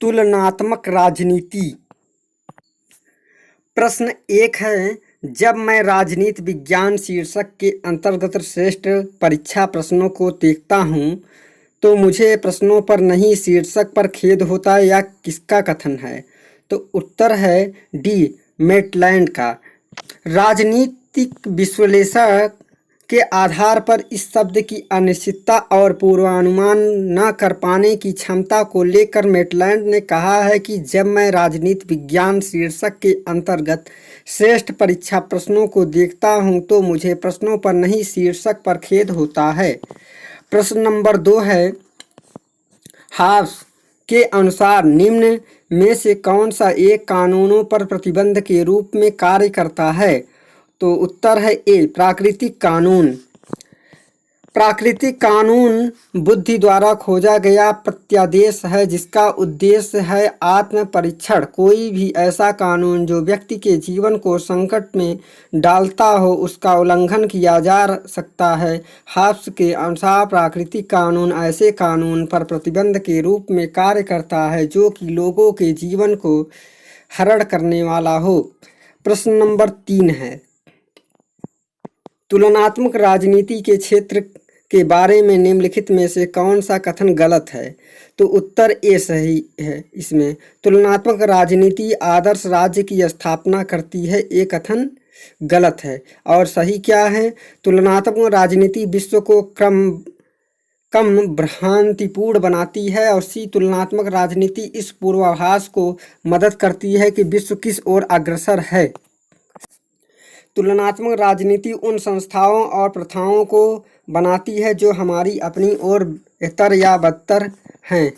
तुलनात्मक राजनीति। प्रश्न 1 है, जब मैं राजनीति विज्ञान शीर्षक के अंतर्गत श्रेष्ठ परीक्षा प्रश्नों को देखता हूँ तो मुझे प्रश्नों पर नहीं शीर्षक पर खेद होता है, या किसका कथन है? तो उत्तर है डी, मेटलैंड का। राजनीतिक विश्लेषक के आधार पर इस शब्द की अनिश्चितता और पूर्वानुमान न कर पाने की क्षमता को लेकर मेटलैंड ने कहा है कि जब मैं राजनीति विज्ञान शीर्षक के अंतर्गत श्रेष्ठ परीक्षा प्रश्नों को देखता हूं तो मुझे प्रश्नों पर नहीं शीर्षक पर खेद होता है। प्रश्न नंबर 2 है, हाब्स के अनुसार निम्न में से कौन सा एक कानूनों पर प्रतिबंध के रूप में कार्य करता है? तो उत्तर है ए, प्राकृतिक कानून। प्राकृतिक कानून बुद्धि द्वारा खोजा गया प्रत्यादेश है जिसका उद्देश्य है आत्म परीक्षण। कोई भी ऐसा कानून जो व्यक्ति के जीवन को संकट में डालता हो उसका उल्लंघन किया जा सकता है। हाब्स के अनुसार प्राकृतिक कानून ऐसे कानून पर प्रतिबंध के रूप में कार्य करता है जो कि लोगों के जीवन को हरण करने वाला हो। प्रश्न नंबर 3 है, तुलनात्मक राजनीति के क्षेत्र के बारे में निम्नलिखित में से कौन सा कथन गलत है? तो उत्तर ए सही है। इसमें तुलनात्मक राजनीति आदर्श राज्य की स्थापना करती है, ये कथन गलत है। और सही क्या है? तुलनात्मक राजनीति विश्व को कम भ्रांतिपूर्ण बनाती है और सी, तुलनात्मक राजनीति इस पूर्वाभास को मदद करती है कि विश्व किस ओर अग्रसर है। तुलनात्मक राजनीति उन संस्थाओं और प्रथाओं को बनाती है जो हमारी अपनी ओर बेहतर या बदतर हैं।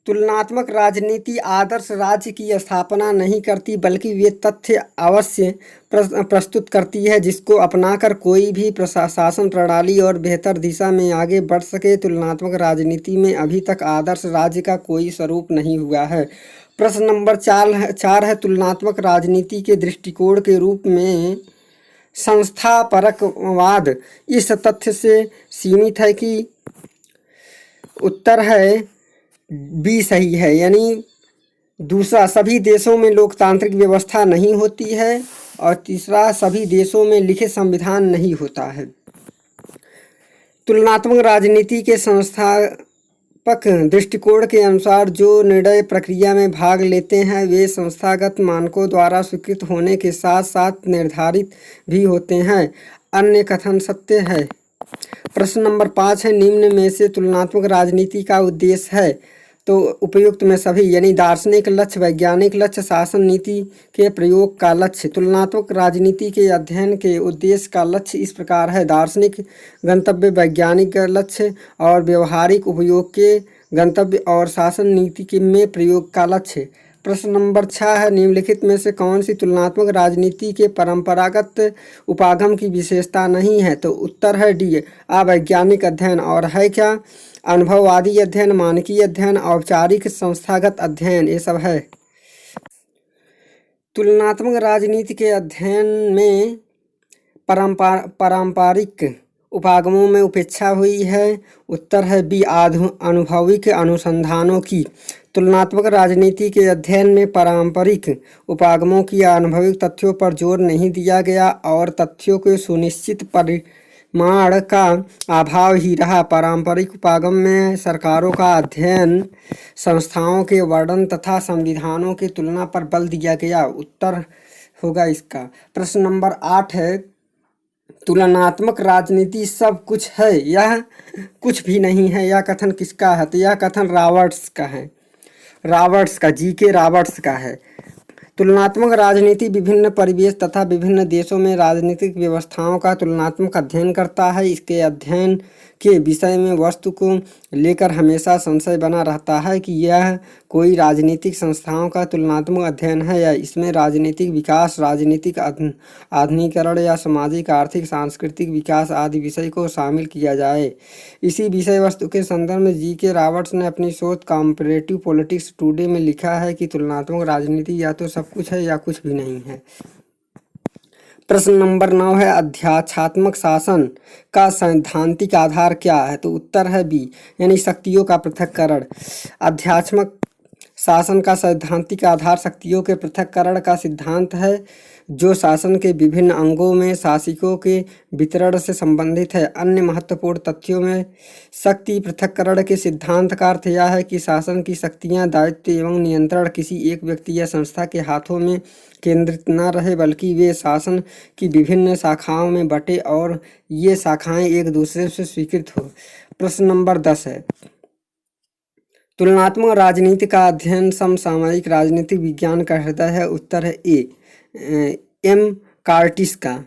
तुलनात्मक राजनीति आदर्श राज्य की स्थापना नहीं करती बल्कि वे तथ्य अवश्य प्रस्तुत करती है जिसको अपनाकर कोई भी प्रशासन प्रणाली और बेहतर दिशा में आगे बढ़ सके। तुलनात्मक राजनीति में अभी तक आदर्श राज्य का कोई स्वरूप नहीं हुआ है। प्रश्न नंबर 4 है, तुलनात्मक राजनीति के दृष्टिकोण के रूप में संस्थापरकवाद इस तथ्य से सीमित है कि उत्तर है बी सही है, यानी दूसरा सभी देशों में लोकतांत्रिक व्यवस्था नहीं होती है और तीसरा सभी देशों में लिखित संविधान नहीं होता है। तुलनात्मक राजनीति के संस्थापक दृष्टिकोण के अनुसार जो निर्णय प्रक्रिया में भाग लेते हैं वे संस्थागत मानकों द्वारा स्वीकृत होने के साथ साथ निर्धारित भी होते हैं। अन्य कथन सत्य है। प्रश्न नंबर 5 है, निम्न में से तुलनात्मक राजनीति का उद्देश्य है? तो उपयुक्त में सभी, यानी दार्शनिक लक्ष्य, वैज्ञानिक लक्ष्य, शासन नीति के प्रयोग का लक्ष्य। तुलनात्मक राजनीति के अध्ययन के उद्देश्य का लक्ष्य इस प्रकार है, दार्शनिक गंतव्य, वैज्ञानिक लक्ष्य और व्यवहारिक उपयोग के गंतव्य और शासन नीति के में प्रयोग का लक्ष्य। प्रश्न नंबर 6 है, निम्नलिखित में से कौन सी तुलनात्मक राजनीति के परंपरागत उपागम की विशेषता नहीं है? तो उत्तर है डी, अवैज्ञानिक अध्ययन। और है क्या? अनुभववादी अध्ययन, मानकीय अध्ययन, औपचारिक संस्थागत अध्ययन, ये सब है। तुलनात्मक राजनीति के अध्ययन में पारंपरिक उपागमों में उपेक्षा हुई है। उत्तर है बी, अनुभविक अनुसंधानों की। तुलनात्मक राजनीति के अध्ययन में पारंपरिक उपागमों की अनुभविक तथ्यों पर जोर नहीं दिया गया और तथ्यों के सुनिश्चित परिमाण का अभाव ही रहा। पारंपरिक उपागम में सरकारों का अध्ययन, संस्थाओं के वर्णन तथा संविधानों की तुलना पर बल दिया गया। उत्तर होगा इसका। प्रश्न नंबर 8 है, तुलनात्मक राजनीति सब कुछ है यह कुछ भी नहीं है, यह कथन किसका है? तो यह कथन रॉबर्ट्स का है, रॉबर्ट्स का, जी.के. रॉबर्ट्स का है। तुलनात्मक राजनीति विभिन्न परिवेश तथा विभिन्न देशों में राजनीतिक व्यवस्थाओं का तुलनात्मक अध्ययन करता है। इसके अध्ययन के विषय में वस्तु को लेकर हमेशा संशय बना रहता है कि यह कोई राजनीतिक संस्थाओं का तुलनात्मक अध्ययन है या इसमें राजनीतिक विकास, राजनीतिक आधुनिकीकरण या सामाजिक, आर्थिक, सांस्कृतिक विकास आदि विषय को शामिल किया जाए। इसी विषय वस्तु के संदर्भ में जी.के. रॉबर्ट्स ने अपनी शोध कंपैरेटिव पॉलिटिक्स टुडे में लिखा है कि तुलनात्मक राजनीति या तो सब कुछ है या कुछ भी नहीं है। प्रश्न नंबर 9 है अध्यात्मात्मक शासन का सैद्धांतिक आधार क्या है? तो उत्तर है बी यानी शक्तियों का पृथक्करण। अध्यात्मक शासन का सैद्धांतिक आधार शक्तियों के पृथक्करण का सिद्धांत है जो शासन के विभिन्न अंगों में शासकों के वितरण से संबंधित है। अन्य महत्वपूर्ण तथ्यों में शक्ति पृथक्करण के सिद्धांत का अर्थ यह है कि शासन की शक्तियां, दायित्व एवं नियंत्रण किसी एक व्यक्ति या संस्था के हाथों में केंद्रित न रहे बल्कि वे शासन की विभिन्न शाखाओं में बंटे और ये शाखाएं एक दूसरे से स्वीकृत हो। प्रश्न नंबर 10 है तुलनात्मक राजनीति का अध्ययन समसामयिक राजनीतिक विज्ञान का हृदय है। उत्तर है ए एम कार्टिस का।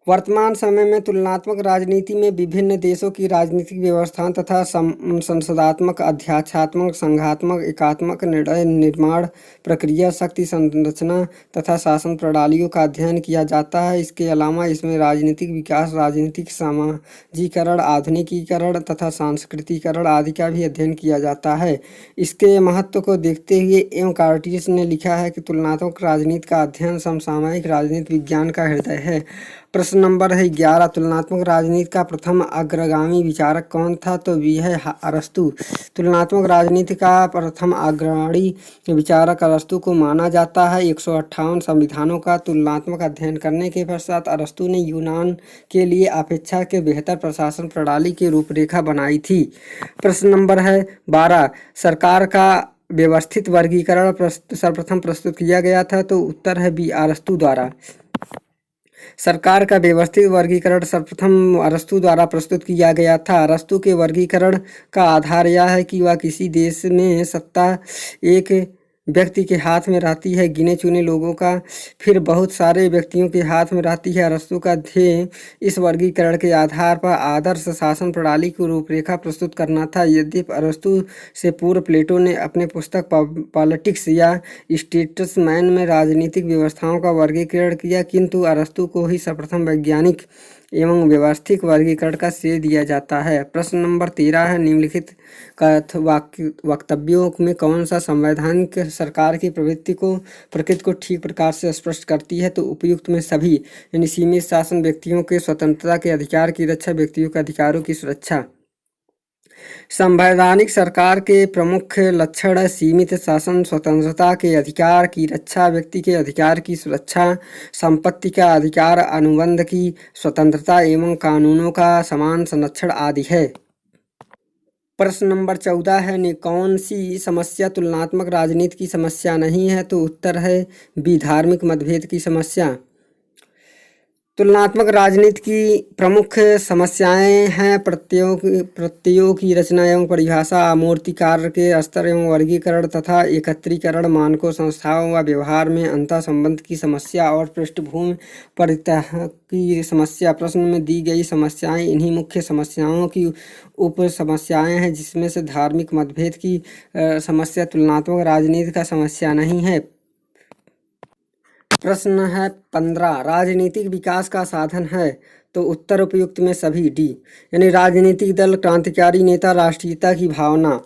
वर्तमान समय में तुलनात्मक राजनीति में विभिन्न देशों की राजनीतिक व्यवस्थाओं तथा संसदात्मक, अध्यात्मात्मक, संघात्मक, एकात्मक निर्णय निर्माण प्रक्रिया, शक्ति संरचना तथा शासन प्रणालियों का अध्ययन किया जाता है। इसके अलावा इसमें राजनीतिक विकास, राजनीतिक सामाजिकरण, आधुनिकीकरण तथा सांस्कृतिकरण आदि का भी अध्ययन किया जाता है। इसके महत्व को देखते हुए एम कार्टिस ने लिखा है कि तुलनात्मक राजनीति का अध्ययन समसामयिक राजनीति विज्ञान का हृदय है। प्रश्न नंबर है 11 तुलनात्मक राजनीति का प्रथम अग्रगामी विचारक कौन था? तो वह है अरस्तु। तुलनात्मक राजनीति का प्रथम अग्रणी विचारक अरस्तु को माना जाता है। 158 संविधानों का तुलनात्मक अध्ययन करने के पश्चात अरस्तु ने यूनान के लिए अपेक्षा के बेहतर प्रशासन प्रणाली की रूपरेखा बनाई थी। प्रश्न नंबर है 12 सरकार का व्यवस्थित वर्गीकरण सर्वप्रथम प्रस्तुत किया गया था। तो उत्तर है बी अरस्तु द्वारा। सरकार का व्यवस्थित वर्गीकरण सर्वप्रथम अरस्तु द्वारा प्रस्तुत किया गया था। अरस्तु के वर्गीकरण का आधार यह है कि वह किसी देश में सत्ता एक व्यक्ति के हाथ में रहती है, गिने चुने लोगों का फिर बहुत सारे व्यक्तियों के हाथ में रहती है। अरस्तु का ध्येय इस वर्गीकरण के आधार पर आदर्श शासन प्रणाली की रूपरेखा प्रस्तुत करना था। यद्यपि अरस्तु से पूर्व प्लेटो ने अपने पुस्तक पॉलिटिक्स या स्टेट्समैन में राजनीतिक व्यवस्थाओं का वर्गीकरण किया, किंतु अरस्तु को ही सर्वप्रथम वैज्ञानिक एवं व्यवस्थित वर्गीकरण का श्रेय दिया जाता है। प्रश्न नंबर 13 है निम्नलिखित वक्तव्यों में कौन सा संवैधानिक सरकार की प्रकृति को ठीक प्रकार से स्पष्ट करती है? तो उपयुक्त में सभी यानी सीमित शासन, व्यक्तियों के स्वतंत्रता के अधिकार की रक्षा, व्यक्तियों के अधिकारों की सुरक्षा। संवैधानिक सरकार के प्रमुख लक्षण सीमित शासन, स्वतंत्रता के अधिकार की रक्षा, व्यक्ति के अधिकार की सुरक्षा, संपत्ति का अधिकार, अनुबंध की स्वतंत्रता एवं कानूनों का समान संरक्षण आदि है। प्रश्न नंबर 14 है कौन सी समस्या तुलनात्मक राजनीति की समस्या नहीं है? तो उत्तर है बी धार्मिक मतभेद की समस्या। तुलनात्मक राजनीति की प्रमुख समस्याएं हैं प्रत्ययों की रचना एवं परिभाषा, अमूर्तिकार के स्तर एवं वर्गीकरण तथा एकत्रीकरण, मानकों, संस्थाओं व व्यवहार में अंतर संबंध की समस्या और पृष्ठभूमि परितः की समस्या। प्रश्न में दी गई समस्याएं इन्हीं मुख्य समस्याओं की उप समस्याएं हैं जिसमें से धार्मिक मतभेद की समस्या तुलनात्मक राजनीति का समस्या नहीं है। प्रश्न है 15 राजनीतिक विकास का साधन है? तो उत्तर उपयुक्त में सभी डी यानी राजनीतिक दल, क्रांतिकारी नेता, राष्ट्रीयता की भावना।